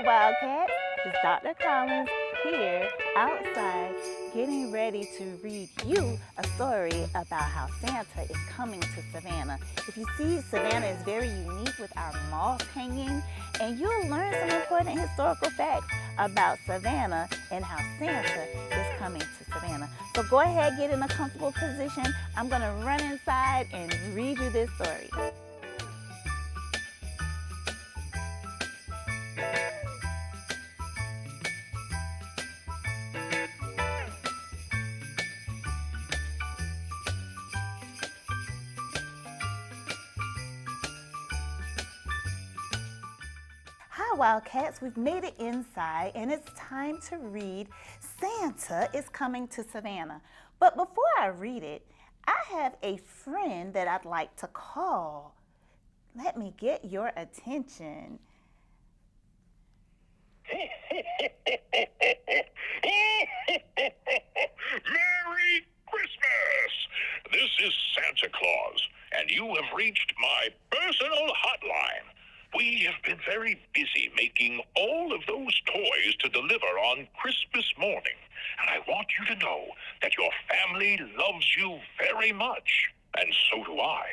Wildcats. It's Dr. Collins here outside getting ready to read you a story about how Santa is coming to Savannah. If you see, Savannah is very unique with our moss hanging, and you'll learn some important historical facts about Savannah and how Santa is coming to Savannah. So go ahead, get in a comfortable position. I'm going to run inside and read you this story. Hi Wildcats, we've made it inside and it's time to read Santa is Coming to Savannah. But before I read it, I have a friend that I'd like to call. Let me get your attention. Merry Christmas! This is Santa Claus, and you have reached my personal hotline. We have been very busy making all of those toys to deliver on Christmas morning, and I want you to know that your family loves you very much, and so do I.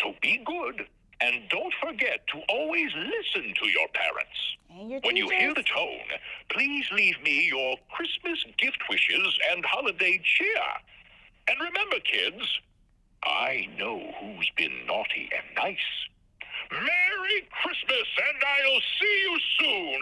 So be good, and don't forget to always listen to your parents. And your When you hear teachers. the tone, please leave me your Christmas gift wishes and holiday cheer. And remember, kids, I know who's been naughty and nice. Merry Christmas, and I'll see you soon.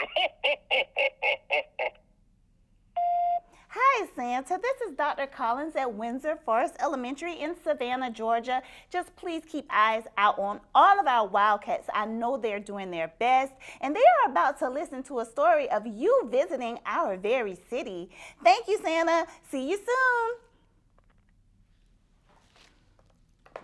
Hi Santa, this is Dr. Collins at Windsor Forest Elementary in Savannah, Georgia. Just please keep eyes out on all of our Wildcats. I know they're doing their best, and they are about to listen to a story of you visiting our very city. Thank you, Santa. See you soon.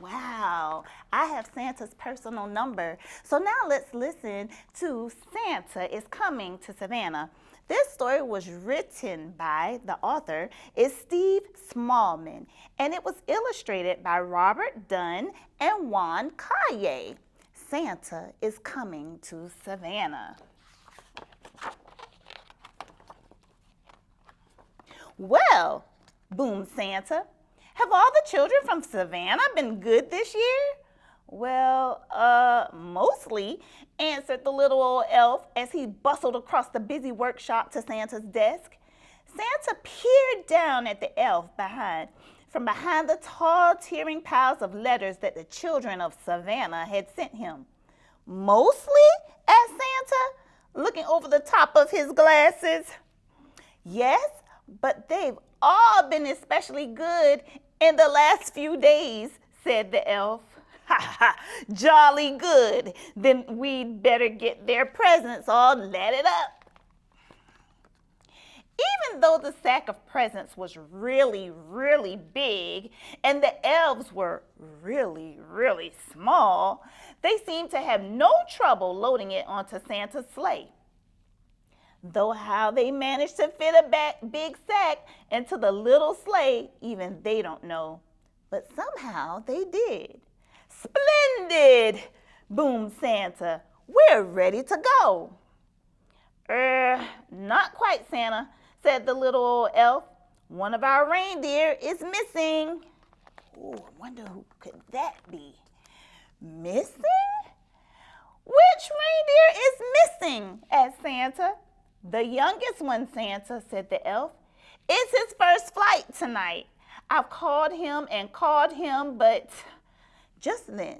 Wow, I have Santa's personal number. So now let's listen to Santa is Coming to Savannah. This story was written by the author is Steve Smallman, and it was illustrated by Robert Dunn and Juan Calle. Santa is Coming to Savannah. Well, boomed Santa, have all the children from Savannah been good this year? Well, mostly, answered the little old elf as he bustled across the busy workshop to Santa's desk. Santa peered down at the elf from behind the tall, tearing piles of letters that the children of Savannah had sent him. Mostly? Asked Santa, looking over the top of his glasses. Yes, but they've all been especially good in the last few days, said the elf. Ha ha, jolly good. Then we'd better get their presents all ladded up. Even though the sack of presents was really, really big and the elves were really, really small, they seemed to have no trouble loading it onto Santa's sleigh. Though how they managed to fit a big sack into the little sleigh, even they don't know. But somehow they did. Splendid, boomed Santa. We're ready to go. Not quite, Santa, said the little old elf. One of our reindeer is missing. Ooh, I wonder who could that be? Missing? Which reindeer is missing? Asked Santa. The youngest one, Santa, said the elf. It's his first flight tonight. I've called him and called him, but just then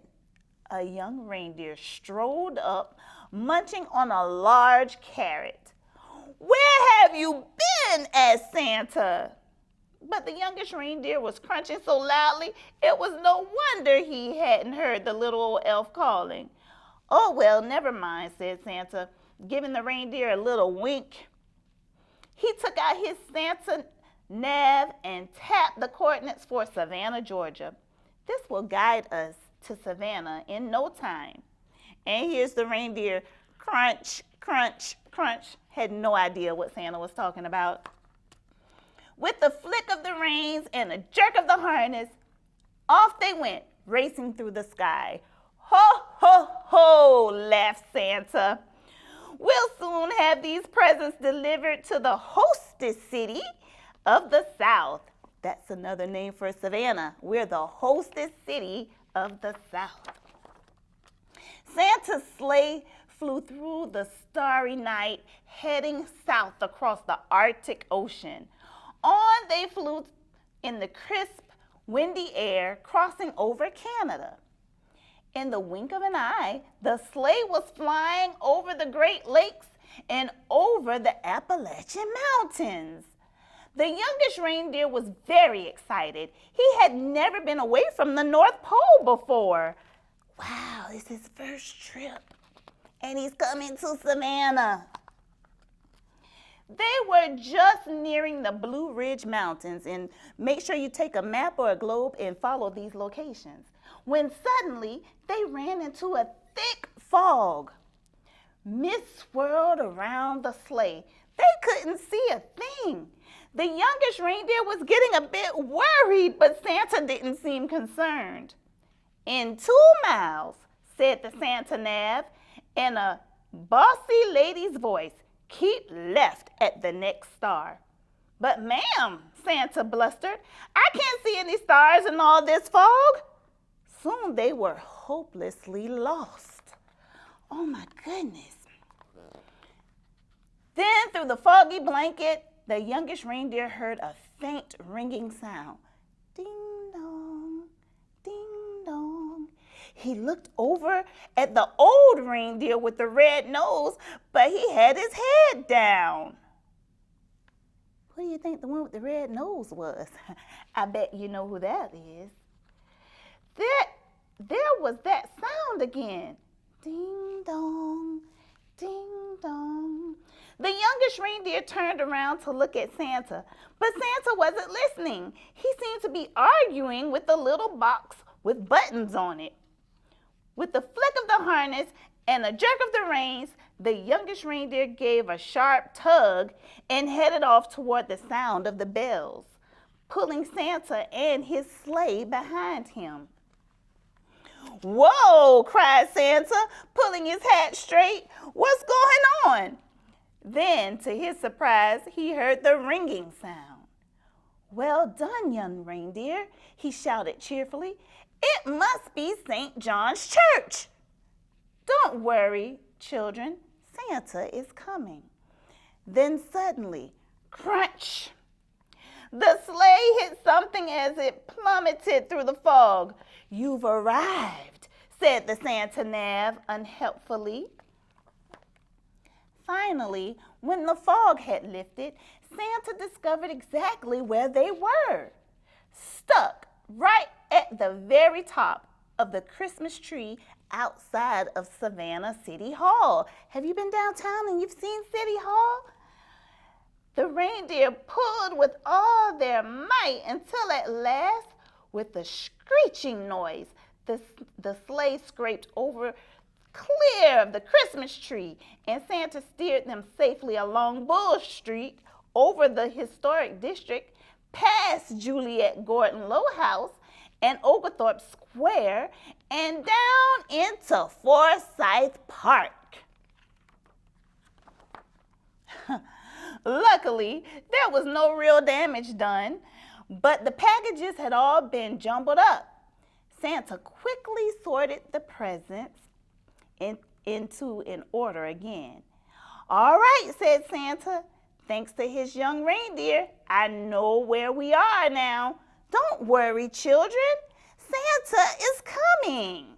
a young reindeer strolled up, munching on a large carrot. Where have you been? Asked Santa. But the youngest reindeer was crunching so loudly, it was no wonder he hadn't heard the little old elf calling. Oh, well, never mind, said Santa, giving the reindeer a little wink. He took out his Santa nav and tapped the coordinates for Savannah, Georgia. This will guide us to Savannah in no time. And here's the reindeer, crunch, crunch, crunch. Had no idea what Santa was talking about. With the flick of the reins and a jerk of the harness, off they went, racing through the sky. Ho, ho, ho, laughed Santa. We'll soon have these presents delivered to the hostess city of the South. That's another name for Savannah. We're the hostess city of the South. Santa's sleigh flew through the starry night, heading south across the Arctic Ocean. On they flew in the crisp, windy air, crossing over Canada. In the wink of an eye, the sleigh was flying over the Great Lakes and over the Appalachian Mountains. The youngest reindeer was very excited. He had never been away from the North Pole before. Wow, it's his first trip, and he's coming to Savannah. They were just nearing the Blue Ridge Mountains, and make sure you take a map or a globe and follow these locations, when suddenly they ran into a thick fog. Mist swirled around the sleigh. They couldn't see a thing. The youngest reindeer was getting a bit worried, but Santa didn't seem concerned. "In 2 miles," said the Santa Nav in a bossy lady's voice. "Keep left at the next star." "But ma'am," Santa blustered, "I can't see any stars in all this fog." Soon they were hopelessly lost. Oh my goodness. Then through the foggy blanket, the youngest reindeer heard a faint ringing sound. Ding dong, ding dong. He looked over at the old reindeer with the red nose, but he had his head down. Who do you think the one with the red nose was? I bet you know who that is. There was that sound again. Ding dong, ding dong. The youngest reindeer turned around to look at Santa, but Santa wasn't listening. He seemed to be arguing with the little box with buttons on it. With the flick of the harness and a jerk of the reins, the youngest reindeer gave a sharp tug and headed off toward the sound of the bells, pulling Santa and his sleigh behind him. "Whoa!" cried Santa, pulling his hat straight. "What's going on?" Then, to his surprise, he heard the ringing sound. "Well done, young reindeer," he shouted cheerfully. "It must be St. John's Church." "Don't worry, children, Santa is coming." Then suddenly, crunch! The sleigh hit something as it plummeted through the fog. "You've arrived," said the Santa Nav unhelpfully. Finally, when the fog had lifted, Santa discovered exactly where they were. Stuck right at the very top of the Christmas tree outside of Savannah City Hall. Have you been downtown and you've seen City Hall? The reindeer pulled with all their might until at last, with a screeching noise, the sleigh scraped over clear of the Christmas tree, and Santa steered them safely along Bull Street, over the historic district, past Juliet Gordon Low House and Oglethorpe Square, and down into Forsyth Park. Luckily, there was no real damage done, but the packages had all been jumbled up. Santa quickly sorted the presents into an order again. "All right," said Santa. "Thanks to his young reindeer, I know where we are now. Don't worry, children. Santa is coming."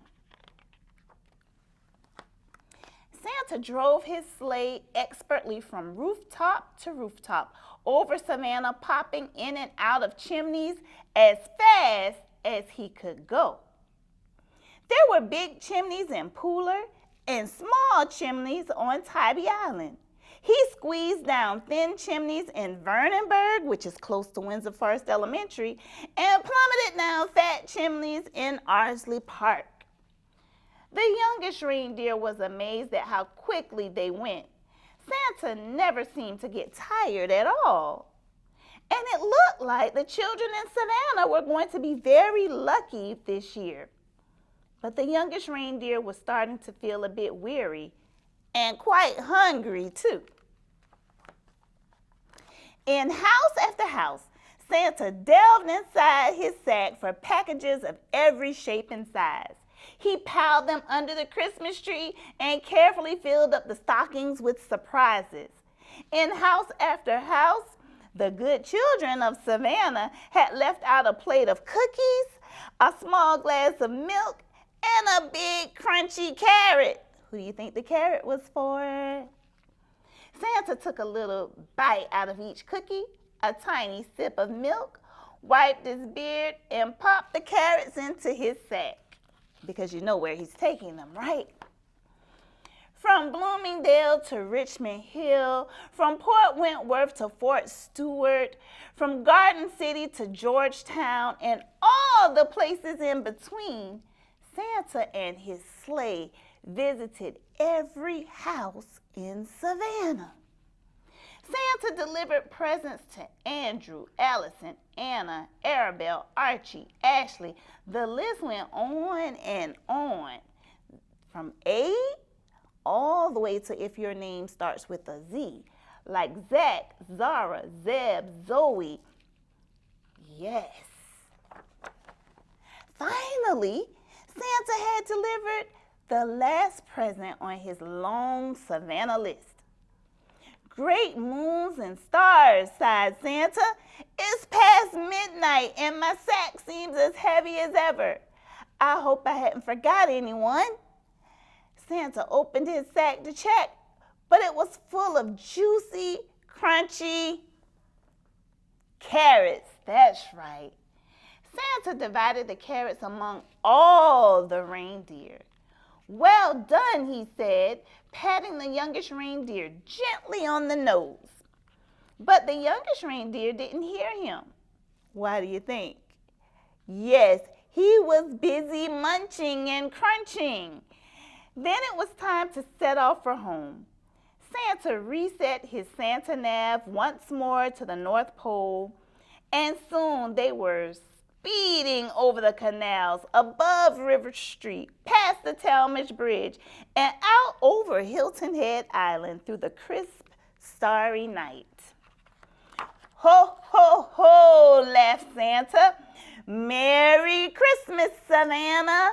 Santa drove his sleigh expertly from rooftop to rooftop, over Savannah, popping in and out of chimneys as fast as he could go. There were big chimneys in Pooler and small chimneys on Tybee Island. He squeezed down thin chimneys in Vernonburg, which is close to Windsor Forest Elementary, and plummeted down fat chimneys in Ardsley Park. The youngest reindeer was amazed at how quickly they went. Santa never seemed to get tired at all. And it looked like the children in Savannah were going to be very lucky this year. But the youngest reindeer was starting to feel a bit weary and quite hungry too. In house after house, Santa delved inside his sack for packages of every shape and size. He piled them under the Christmas tree and carefully filled up the stockings with surprises. In house after house, the good children of Savannah had left out a plate of cookies, a small glass of milk, and a big crunchy carrot. Who do you think the carrot was for? Santa took a little bite out of each cookie, a tiny sip of milk, wiped his beard, and popped the carrots into his sack. Because you know where he's taking them, right? From Bloomingdale to Richmond Hill, from Port Wentworth to Fort Stewart, from Garden City to Georgetown, and all the places in between, Santa and his sleigh visited every house in Savannah. Santa delivered presents to Andrew, Allison, Anna, Arabelle, Archie, Ashley. The list went on and on. From A all the way to if your name starts with a Z, like Zach, Zara, Zeb, Zoe. Yes. Finally, Santa had delivered the last present on his long Savannah list. Great moons and stars, sighed Santa. It's past midnight and my sack seems as heavy as ever. I hope I hadn't forgot anyone. Santa opened his sack to check, but it was full of juicy, crunchy carrots. That's right. Santa divided the carrots among all the reindeer. Well done, he said, patting the youngest reindeer gently on the nose. But the youngest reindeer didn't hear him. Why do you think? Yes, he was busy munching and crunching. Then it was time to set off for home. Santa reset his Santa nav once more to the North Pole, and soon they were speeding over the canals, above River Street, past the Talmadge Bridge, and out over Hilton Head Island through the crisp, starry night. Ho, ho, ho, laughed Santa. Merry Christmas, Savannah.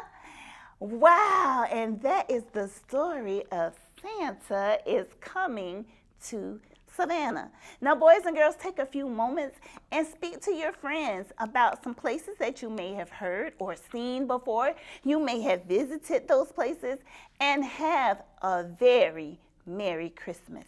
Wow, and that is the story of Santa is coming to Savannah. Now, boys and girls, take a few moments and speak to your friends about some places that you may have heard or seen before. You may have visited those places, and have a very Merry Christmas.